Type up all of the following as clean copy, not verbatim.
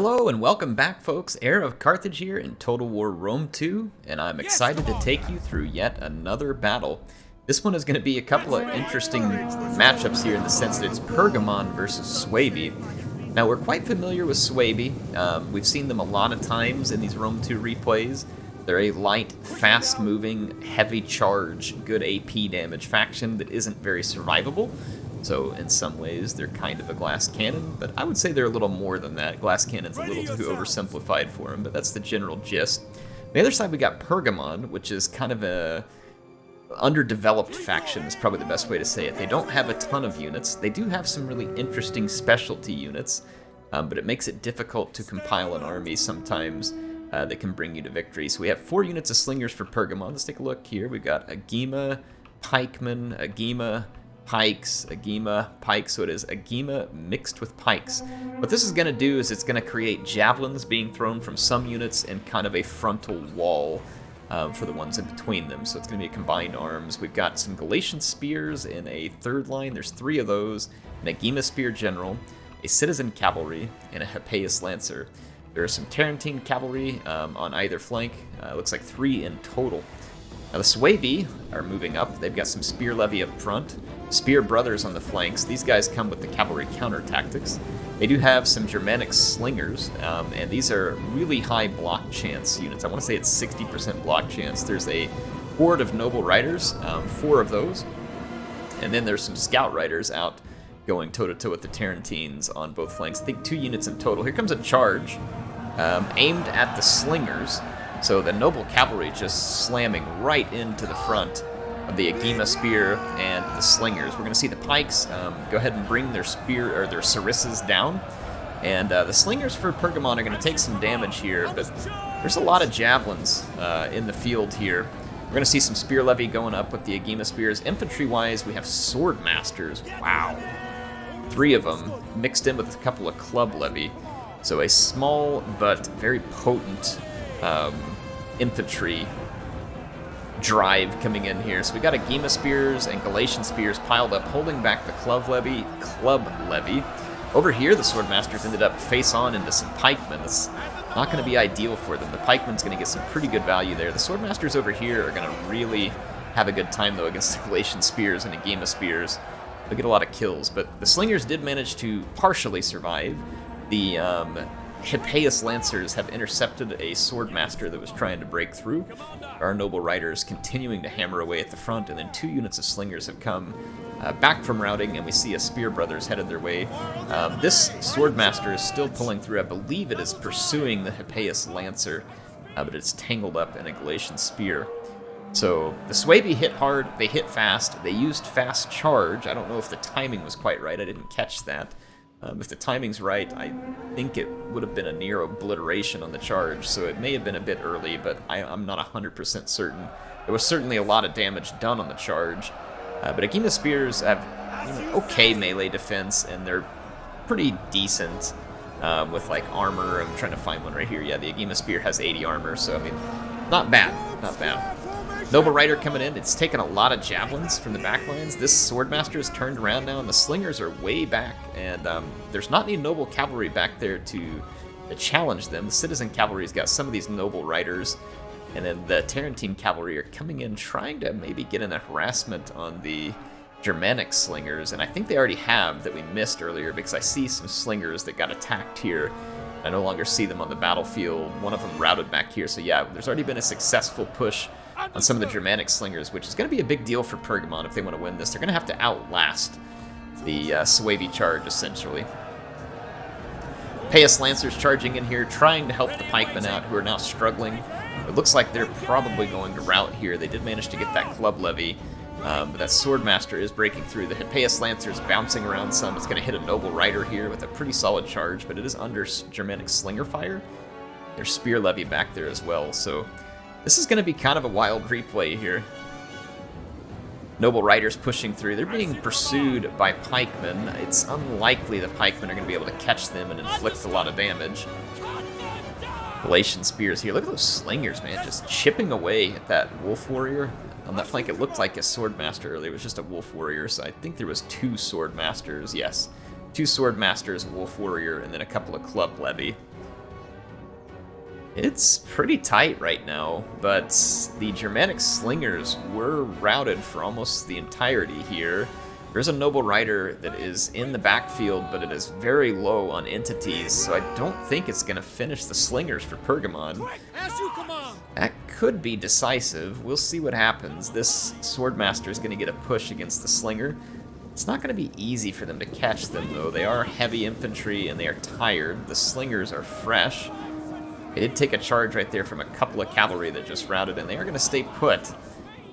Hello and welcome back, folks. HeirofCarthage here in Total War Rome 2, and I'm excited to take you through yet another battle. This one is going to be a couple of interesting matchups here in the sense that it's Pergamon versus Suebi. Now, we're quite familiar with Suebi. We've seen them a lot of times in these Rome 2 replays. They're a light, fast-moving, heavy charge, good AP damage faction that isn't very survivable. So in some ways, they're kind of a glass cannon, but I would say they're a little more than that. Glass cannon's a little too oversimplified for them, but that's the general gist. On the other side, we got Pergamon, which is kind of a underdeveloped faction is probably the best way to say it. They don't have a ton of units. They do have some really interesting specialty units, but it makes it difficult to compile an army sometimes that can bring you to victory. So we have 4 units of slingers for Pergamon. Let's take a look here. We've got Agema, Pikemen, Agema, Pikes, Agema, Pikes, so it is Agema mixed with Pikes. What this is going to do is it's going to create javelins being thrown from some units and kind of a frontal wall for the ones in between them. So it's going to be combined arms. We've got some Galatian spears in a third line. There's 3 of those. An Agema spear general, a citizen cavalry, and a Hippeus lancer. There are some Tarentine cavalry on either flank. Looks like 3 in total. Now the Suebi are moving up. They've got some spear levy up front, spear brothers on the flanks. These guys come with the cavalry counter tactics. They do have some Germanic slingers, and these are really high block chance units. I want to say it's 60% block chance. There's a horde of noble riders, 4 of those, and then there's some scout riders out going toe-to-toe with the Tarentines on both flanks. I think 2 units in total. Here comes a charge aimed at the slingers. So the noble cavalry just slamming right into the front of the Agema spear and the slingers. We're going to see the pikes go ahead and bring their spear or their sarissas down, and the slingers for Pergamon are going to take some damage here. But there's a lot of javelins in the field here. We're going to see some spear levy going up with the Agema spears. Infantry-wise, we have sword masters. Wow, 3 of them mixed in with a couple of club levy. So a small but very potent infantry drive coming in here. So we got Agema spears and Galatian spears piled up, holding back the club levy. Over here, the swordmasters ended up face on into some pikemen. That's not going to be ideal for them. The pikemen's going to get some pretty good value there. The swordmasters over here are going to really have a good time though against the Galatian spears and Agema spears. They'll get a lot of kills, but the slingers did manage to partially survive. The Hippeus lancers have intercepted a swordmaster that was trying to break through. Our noble riders continuing to hammer away at the front, and then 2 units of slingers have come back from routing, and we see a spear brothers headed their way. This swordmaster is still pulling through. I believe it is pursuing the Hippeus lancer, but it's tangled up in a Galatian spear. So the Suebi hit hard, they hit fast, they used fast charge. I don't know if the timing was quite right, I didn't catch that. If the timing's right, I think it would have been a near obliteration on the charge, so it may have been a bit early, but I'm not 100% certain. There was certainly a lot of damage done on the charge, but Agema spears have okay melee defense, and they're pretty decent with like armor. I'm trying to find one right here. Yeah, the Agema spear has 80 armor, so I mean, not bad, not bad. Noble Rider coming in. It's taken a lot of javelins from the backlines. This swordmaster is turned around now, and the slingers are way back, and there's not any noble cavalry back there to challenge them. The citizen cavalry's got some of these noble riders, and then the Tarentine cavalry are coming in trying to maybe get in a harassment on the Germanic slingers, and I think they already have that we missed earlier because I see some slingers that got attacked here. I no longer see them on the battlefield. One of them routed back here, so yeah, there's already been a successful push on some of the Germanic slingers, which is going to be a big deal for Pergamon if they want to win this. They're going to have to outlast the Suebi charge, essentially. Hippeus lancers charging in here, trying to help the pikemen out, who are now struggling. It looks like they're probably going to rout here. They did manage to get that club levy, but that swordmaster is breaking through. The Hippeus lancers bouncing around some. It's going to hit a noble rider here with a pretty solid charge, but it is under Germanic slinger fire. There's spear levy back there as well, so this is going to be kind of a wild replay here. Noble riders pushing through. They're being pursued by pikemen. It's unlikely the pikemen are going to be able to catch them and inflict a lot of damage. Galatian spears here. Look at those slingers, man, just chipping away at that wolf warrior. On that flank, it looked like a swordmaster earlier. It was just a wolf warrior, so I think there was 2 swordmasters. Yes, 2 swordmasters, a wolf warrior, and then a couple of club levy. It's pretty tight right now, but the Germanic slingers were routed for almost the entirety here. There's a noble rider that is in the backfield, but it is very low on entities, so I don't think it's going to finish the slingers for Pergamon. That could be decisive. We'll see what happens. This Swordmaster is going to get a push against the slinger. It's not going to be easy for them to catch them, though. They are heavy infantry, and they are tired. The slingers are fresh. They did take a charge right there from a couple of cavalry that just routed, and they are going to stay put.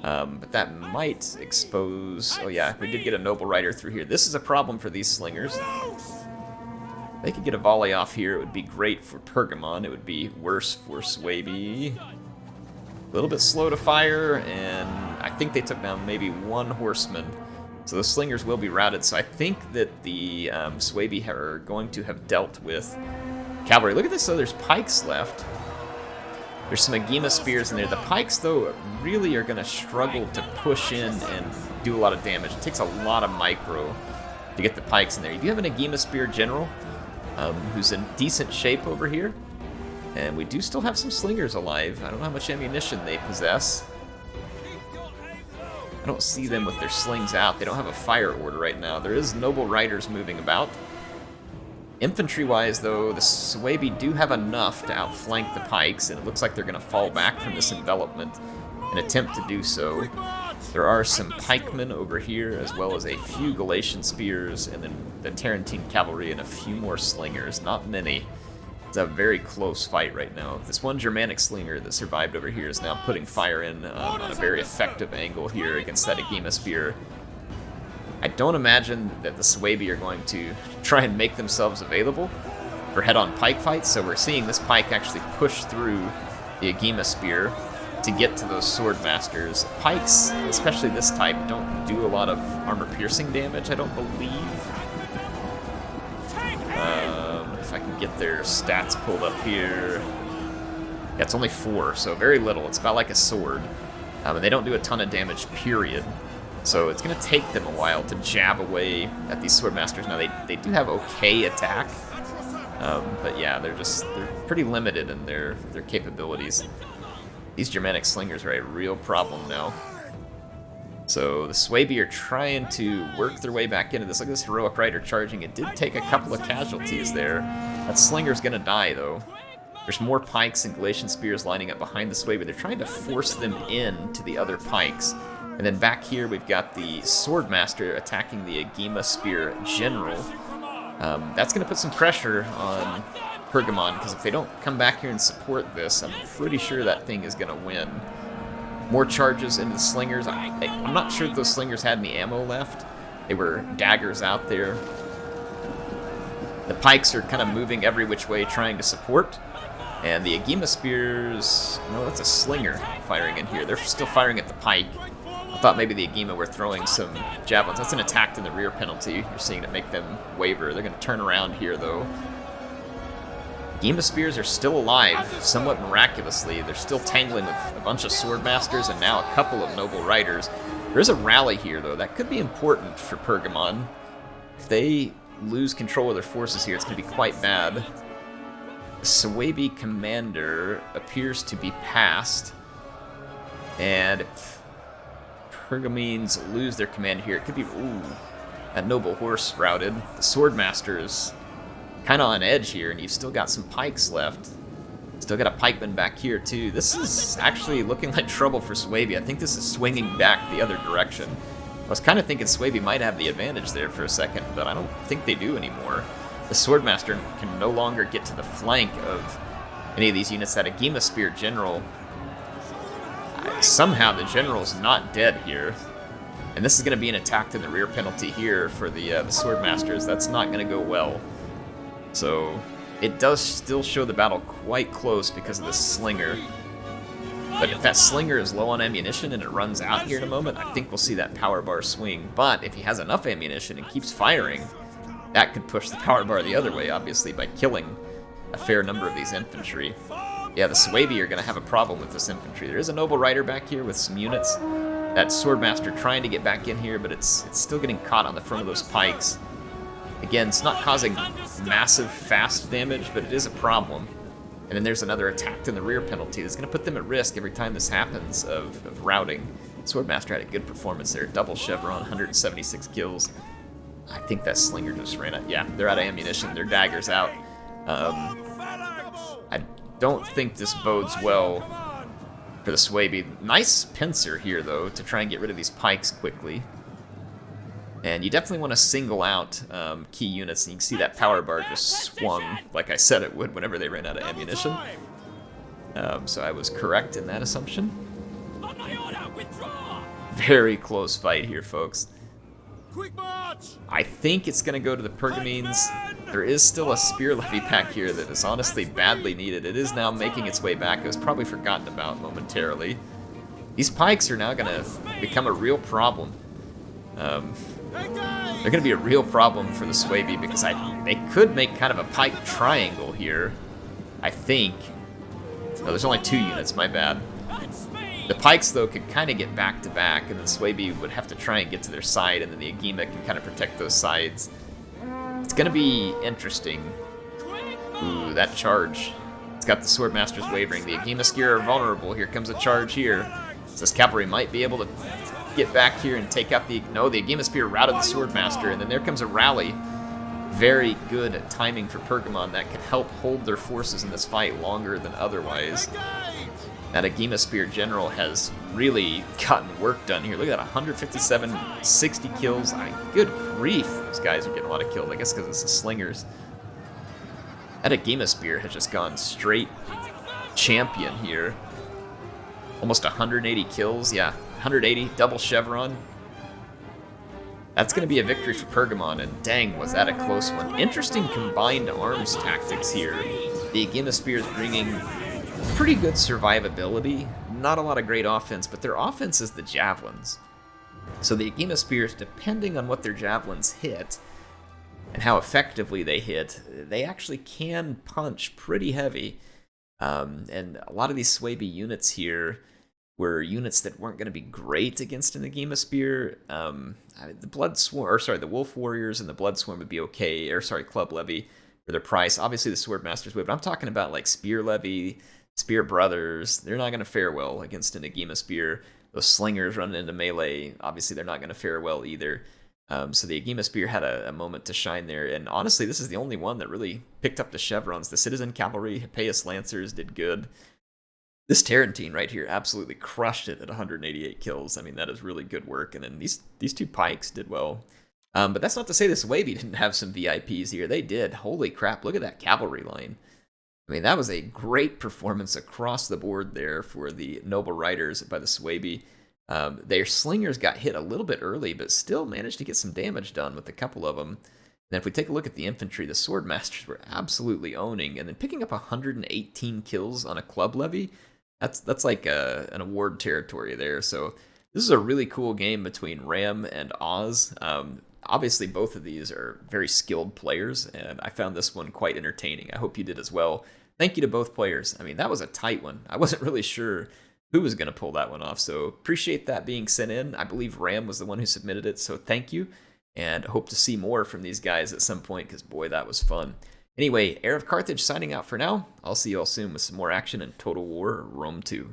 But that might expose... Oh yeah, we did get a noble rider through here. This is a problem for these slingers. If they could get a volley off here, it would be great for Pergamon. It would be worse for Suebi. A little bit slow to fire, and I think they took down maybe one horseman. So the slingers will be routed, so I think that the Suebi are going to have dealt with cavalry. Look at this, though, there's pikes left. There's some Agema spears in there. The pikes, though, really are going to struggle to push in and do a lot of damage. It takes a lot of micro to get the pikes in there. You do have an Agema spear general who's in decent shape over here. And we do still have some slingers alive. I don't know how much ammunition they possess. I don't see them with their slings out. They don't have a fire order right now. There is noble riders moving about. Infantry-wise, though, the Suebi do have enough to outflank the pikes, and it looks like they're going to fall back from this envelopment and attempt to do so. There are some pikemen over here, as well as a few Galatian spears, and then the Tarentine cavalry and a few more slingers. Not many. It's a very close fight right now. This one Germanic slinger that survived over here is now putting fire in on a very effective angle here against that Agema spear. I don't imagine that the Suebi are going to try and make themselves available for head-on pike fights, so we're seeing this pike actually push through the Agema spear to get to those Swordmasters. Pikes, especially this type, don't do a lot of armor-piercing damage, I don't believe. If I can get their stats pulled up here. Yeah, it's only 4, so very little. It's about like a sword. And they don't do a ton of damage, period. So it's going to take them a while to jab away at these Swordmasters. Now, they do have okay attack, but yeah, they're pretty limited in their capabilities. These Germanic slingers are a real problem now. So the Suebi are trying to work their way back into this. Look at this heroic rider charging. It did take a couple of casualties there. That slinger's going to die, though. There's more pikes and Galatian spears lining up behind the Suebi. They're trying to force them in to the other pikes. And then back here, we've got the Swordmaster attacking the Agema Spear General. That's going to put some pressure on Pergamon, because if they don't come back here and support this, I'm pretty sure that thing is going to win. More charges into the slingers. I'm not sure if those slingers had any ammo left. They were daggers out there. The pikes are kind of moving every which way, trying to support. And the Agema Spears... No, that's a slinger firing in here. They're still firing at the pike. I thought maybe the Agema were throwing some javelins. That's an attack in the rear penalty. You're seeing it make them waver. They're going to turn around here, though. Agema Spears are still alive, somewhat miraculously. They're still tangling with a bunch of Swordmasters and now a couple of Noble Riders. There's a rally here, though. That could be important for Pergamon. If they lose control of their forces here, it's going to be quite bad. The Suebi commander appears to be passed. And if Pergamenes lose their command here, it could be... Ooh, that noble horse routed. The Swordmaster is kind of on edge here, and you've still got some pikes left. Still got a pikeman back here, too. This is actually looking like trouble for Suebi. I think this is swinging back the other direction. I was kind of thinking Suebi might have the advantage there for a second, but I don't think they do anymore. The Swordmaster can no longer get to the flank of any of these units. That Agema Spear General... Somehow the General's not dead here. And this is going to be an attack to the rear penalty here for the Swordmasters. That's not going to go well. So it does still show the battle quite close because of the slinger. But if that slinger is low on ammunition and it runs out here in a moment, I think we'll see that power bar swing. But if he has enough ammunition and keeps firing, that could push the power bar the other way, obviously, by killing a fair number of these infantry. Yeah, the Suebi are going to have a problem with this infantry. There is a Noble Rider back here with some units. That Swordmaster trying to get back in here, but it's still getting caught on the front of those pikes. Again, it's not causing massive, fast damage, but it is a problem. And then there's another attacked in the rear penalty that's going to put them at risk every time this happens of routing. Swordmaster had a good performance there. Double chevron, 176 kills. I think that slinger just ran out. Yeah, they're out of ammunition. Their dagger's out. I don't think this bodes well for the Suebi. Nice pincer here, though, to try and get rid of these pikes quickly. And you definitely want to single out key units, and you can see that power bar just swung like I said it would whenever they ran out of ammunition. So I was correct in that assumption. Very close fight here, folks. I think it's going to go to the Pergamenes. There is still a spear levy pack here that is honestly badly needed. It is now making its way back. It was probably forgotten about momentarily. These pikes are now going to become a real problem. They're going to be a real problem for the Suebi because they could make kind of a pike triangle here, I think. No, there's only 2 units, my bad. The pikes, though, could kind of get back to back, and the Suebi would have to try and get to their side, and then the Agema can kind of protect those sides. It's going to be interesting. Ooh, that charge. It's got the Swordmasters wavering. The Agema Skier are vulnerable. Here comes a charge here. So this cavalry might be able to get back here and take out the... No, the Agema Spear routed the Swordmaster, and then there comes a rally. Very good timing for Pergamon that could help hold their forces in this fight longer than otherwise. That Agema Spear General has really gotten work done here. Look at that, 157, 60 kills. Good grief, those guys are getting a lot of kills. I guess because it's the slingers. That Agema Spear has just gone straight champion here. Almost 180 kills, yeah. 180, double chevron. That's going to be a victory for Pergamon, and dang, was that a close one. Interesting combined arms tactics here. The Agema Spear is bringing pretty good survivability. Not a lot of great offense, but their offense is the javelins. So the Agema Spears, depending on what their javelins hit and how effectively they hit, they actually can punch pretty heavy. And a lot of these Suebi units here were units that weren't going to be great against an Agema Spear. The Wolf Warriors and the Blood Swarm would be okay, Club Levy for their price. Obviously the Swordmasters would, but I'm talking about like Spear Levy, Spear Brothers. They're not going to fare well against an Agema Spear. Those slingers running into melee, obviously they're not going to fare well either. So the Agema Spear had a moment to shine there, and honestly this is the only one that really picked up the chevrons. The Citizen Cavalry, Hippeus Lancers did good. This Tarantine right here absolutely crushed it at 188 kills. I mean, that is really good work. And then these 2 pikes did well. But that's not to say this Suebi didn't have some VIPs here. They did. Holy crap, look at that cavalry line. I mean, that was a great performance across the board there for the Noble Riders by the Suebi. Their slingers got hit a little bit early, but still managed to get some damage done with a couple of them. And if we take a look at the infantry, the Swordmasters were absolutely owning. And then picking up 118 kills on a club levy, that's like an award territory there. So this is a really cool game between Ram and Oz. Obviously, both of these are very skilled players, and I found this one quite entertaining. I hope you did as well. Thank you to both players. I mean, that was a tight one. I wasn't really sure who was going to pull that one off, so appreciate that being sent in. I believe Ram was the one who submitted it, so thank you, and hope to see more from these guys at some point, because boy, that was fun. Anyway, HeirofCarthage signing out for now. I'll see you all soon with some more action in Total War Rome 2.